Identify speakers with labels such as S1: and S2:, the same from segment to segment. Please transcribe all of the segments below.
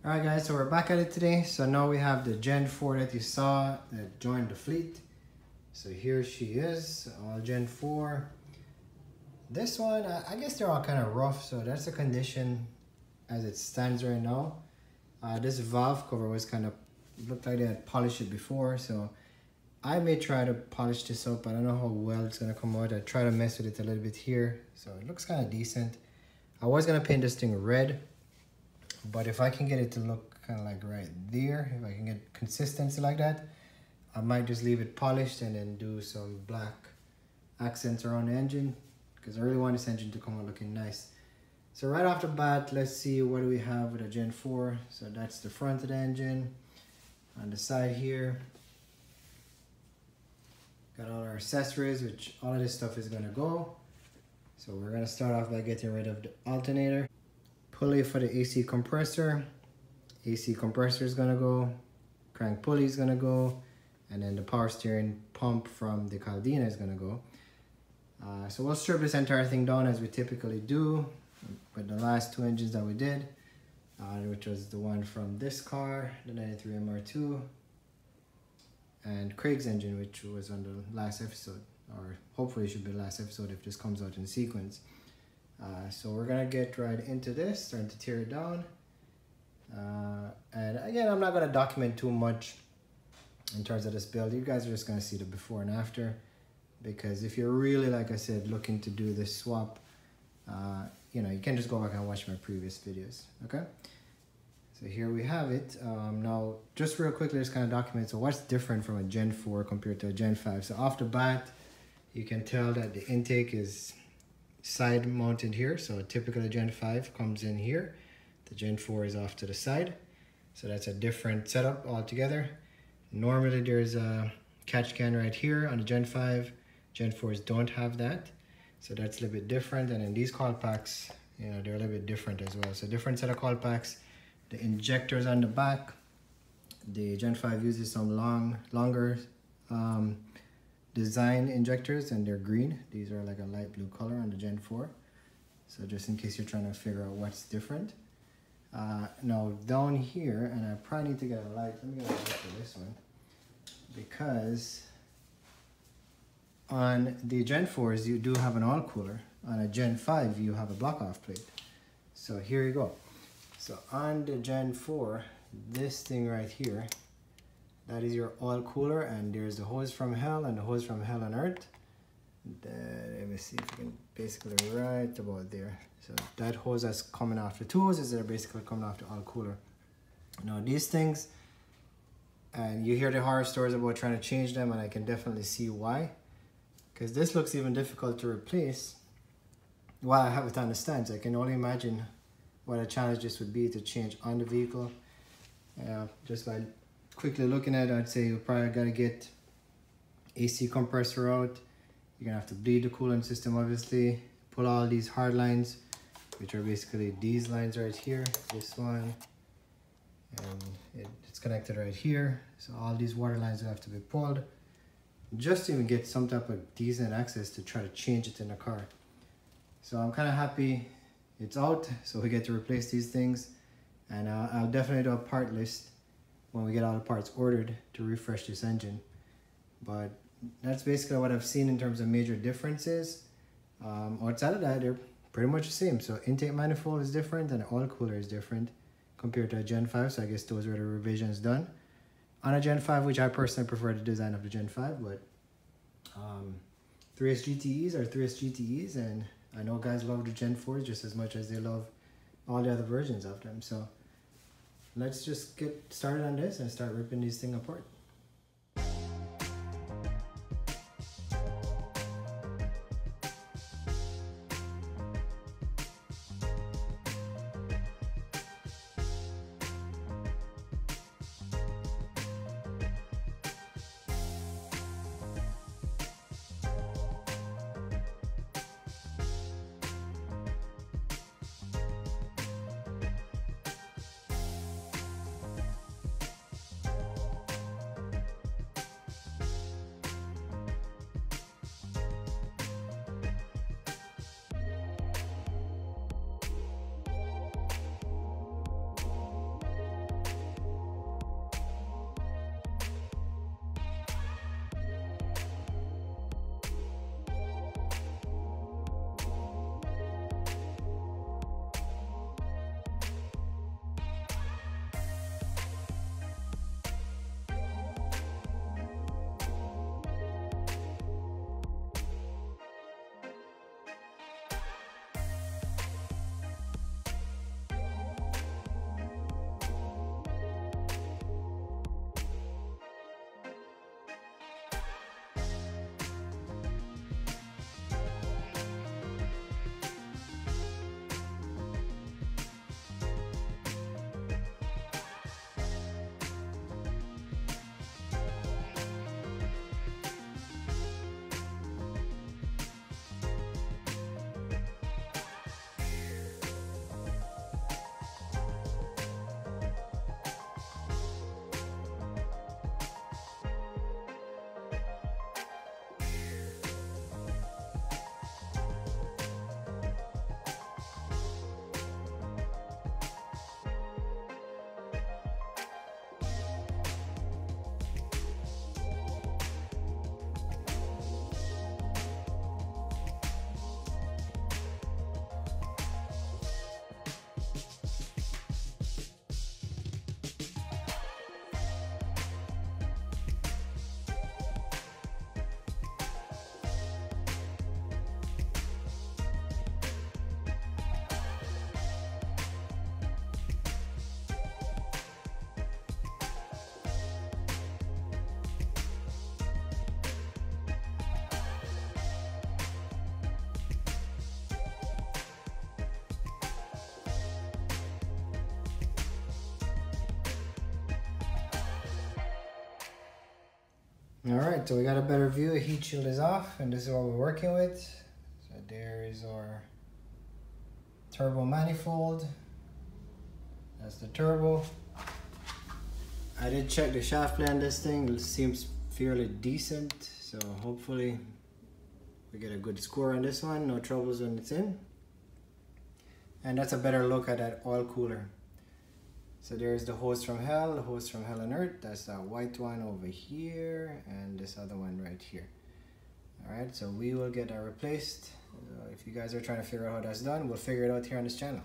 S1: Alright guys, so we're back at it today. So now we have the Gen 4 that you saw that joined the fleet. So here she is, all Gen 4. This one, I guess they're all kind of rough, so that's the condition as it stands right now. This valve cover was kind of, looked like they had polished it before, so I may try to polish this up. I don't know how well it's going to come out. I try to mess with it a little bit here, so it looks kind of decent. I was going to paint this thing red, but if I can get it to look kind of like right there, if I can get consistency like that, I might just leave it polished and then do some black accents around the engine, because I really want this engine to come out looking nice. So right off the bat, let's see what do we have with a Gen 4. So that's the front of the engine. On the side here, got all our accessories, which all of this stuff is gonna go. So we're gonna start off by getting rid of the alternator. Pulley for the AC compressor. AC compressor is gonna go. Crank pulley is gonna go. And then the power steering pump from the Caldina is gonna go. So we'll strip this entire thing down as we typically do with the last two engines that we did, which was the one from this car, the 93 MR2, and Craig's engine, which was on the last episode, or hopefully it should be the last episode if this comes out in sequence. So we're gonna get right into this, starting to tear it down. And again, I'm not gonna document too much in terms of this build. You guys are just gonna see the before and after, because if you're really, like I said, looking to do this swap, you know, you can just go back and watch my previous videos, okay? So here we have it. Now, just real quickly, just kind of document, so what's different from a Gen 4 compared to a Gen 5? So off the bat, you can tell that the intake is side mounted here. So typically Gen 5 comes in here. The Gen 4 is off to the side. So that's a different setup altogether. Normally there's a catch can right here on the Gen 5. Gen 4s don't have that. So that's a little bit different. And then these coil packs, you know, they're a little bit different as well. So different set of coil packs. The injectors on the back. The Gen 5 uses some longer design injectors, and they're green. These are like a light blue color on the Gen 4. So just in case you're trying to figure out what's different. Now down here, and I probably need to get a light. Let me get a light for this one, because on the Gen 4s you do have an oil cooler. On a Gen 5 you have a block off plate. So here you go. So on the Gen 4, this thing right here, that is your oil cooler, and there's the hose from hell and the hose from hell on earth. Let me see if we can basically right about there. So that hose that's coming off, the two hoses that are basically coming off the oil cooler. Now these things, and you hear the horror stories about trying to change them, and I can definitely see why. Because this looks even difficult to replace. While I have it on the stands, I can only imagine what a challenge this would be to change on the vehicle. Just by quickly looking at it, I'd say you probably got to get AC compressor out. You're gonna have to bleed the coolant system, obviously. Pull all these hard lines, which are basically these lines right here, this one, and it's connected right here. So all these water lines will have to be pulled just to even get some type of decent access to try to change it in the car. So I'm kind of happy it's out, so we get to replace these things. And I'll definitely do a part list when we get all the parts ordered to refresh this engine. But that's basically what I've seen in terms of major differences. Outside of that, they're pretty much the same. So intake manifold is different and the oil cooler is different compared to a Gen 5. So I guess those were the revisions done on a Gen 5, which I personally prefer the design of the Gen 5. But 3S GTEs are 3S GTEs, and I know guys love the Gen 4s just as much as they love all the other versions of them. So let's just get started on this and start ripping these things apart. All right, so we got a better view. The heat shield is off, and this is what we're working with. So there is our turbo manifold. That's the turbo. I did check the shaft play on this thing. It seems fairly decent, so hopefully we get a good score on this one. No troubles when it's in. And that's a better look at that oil cooler. So there's the hose from hell, the hose from hell and earth. That's that white one over here, and this other one right here. All right, so we will get that replaced. If you guys are trying to figure out how that's done, we'll figure it out here on this channel.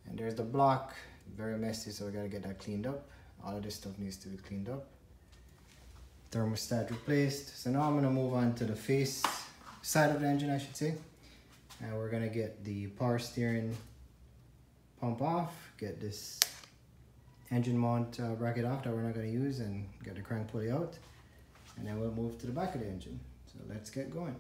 S1: And there's the block, very messy, so we gotta get that cleaned up. All of this stuff needs to be cleaned up. Thermostat replaced. So now I'm gonna move on to the face side of the engine, I should say. And we're gonna get the power steering pump off, get this engine mount bracket off that we're not going to use, and get the crank pulley out, and then we'll move to the back of the engine. So let's get going.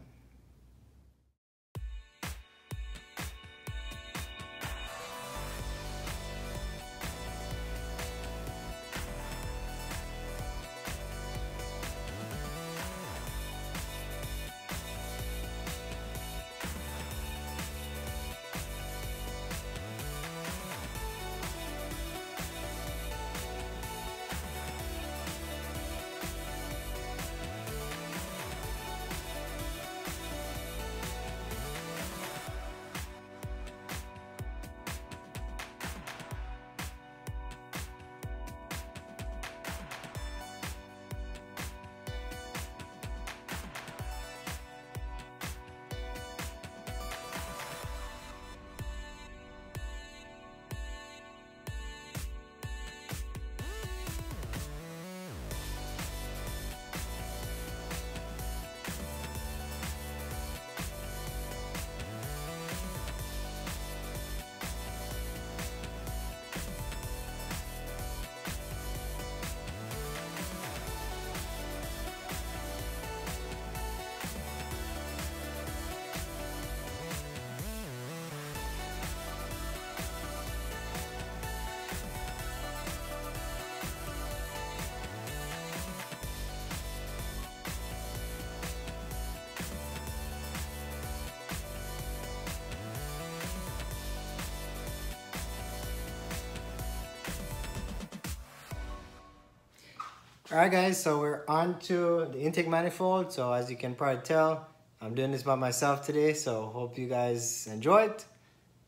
S1: Alright guys, so we're on to the intake manifold. So as you can probably tell, I'm doing this by myself today, so hope you guys enjoyed.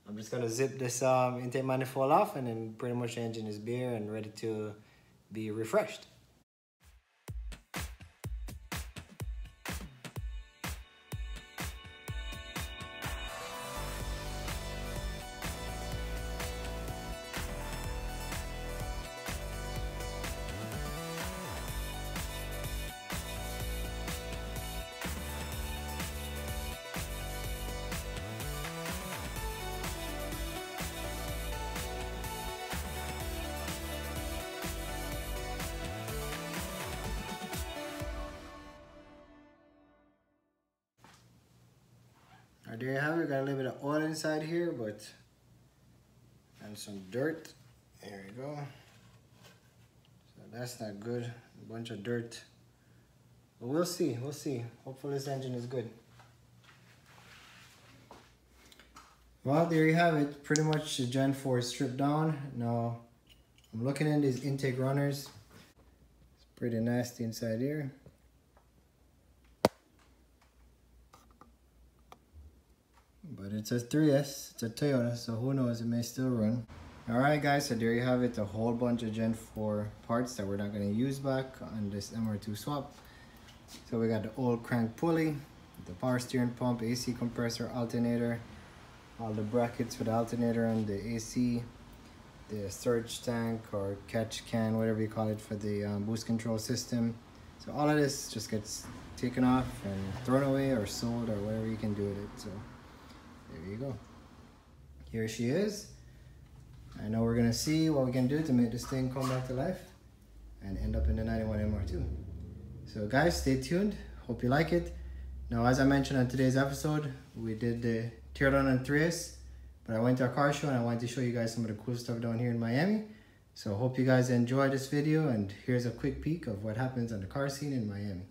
S1: I'm just gonna zip this intake manifold off, and then pretty much the engine is bare and ready to be refreshed. Alright, there you have it. Got a little bit of oil inside here, and some dirt. There you go. So that's not good. A bunch of dirt. But we'll see. We'll see. Hopefully this engine is good. Well, there you have it. Pretty much the Gen 4 is stripped down. Now I'm looking in these intake runners. It's pretty nasty inside here. But it's a 3S, it's a Toyota, so who knows, it may still run. Alright guys, so there you have it, a whole bunch of Gen 4 parts that we're not going to use back on this MR2 swap. So we got the old crank pulley, the power steering pump, AC compressor, alternator, all the brackets for the alternator and the AC, the storage tank or catch can, whatever you call it, for the boost control system. So all of this just gets taken off and thrown away or sold or whatever you can do with it. So there you go. Here she is. I know we're gonna see what we can do to make this thing come back to life and end up in the 91 MR2. So guys, stay tuned. Hope you like it. Now, as I mentioned on today's episode, we did the teardown on 3S, but I went to a car show and I wanted to show you guys some of the cool stuff down here in Miami. So hope you guys enjoyed this video, and here's a quick peek of what happens on the car scene in Miami.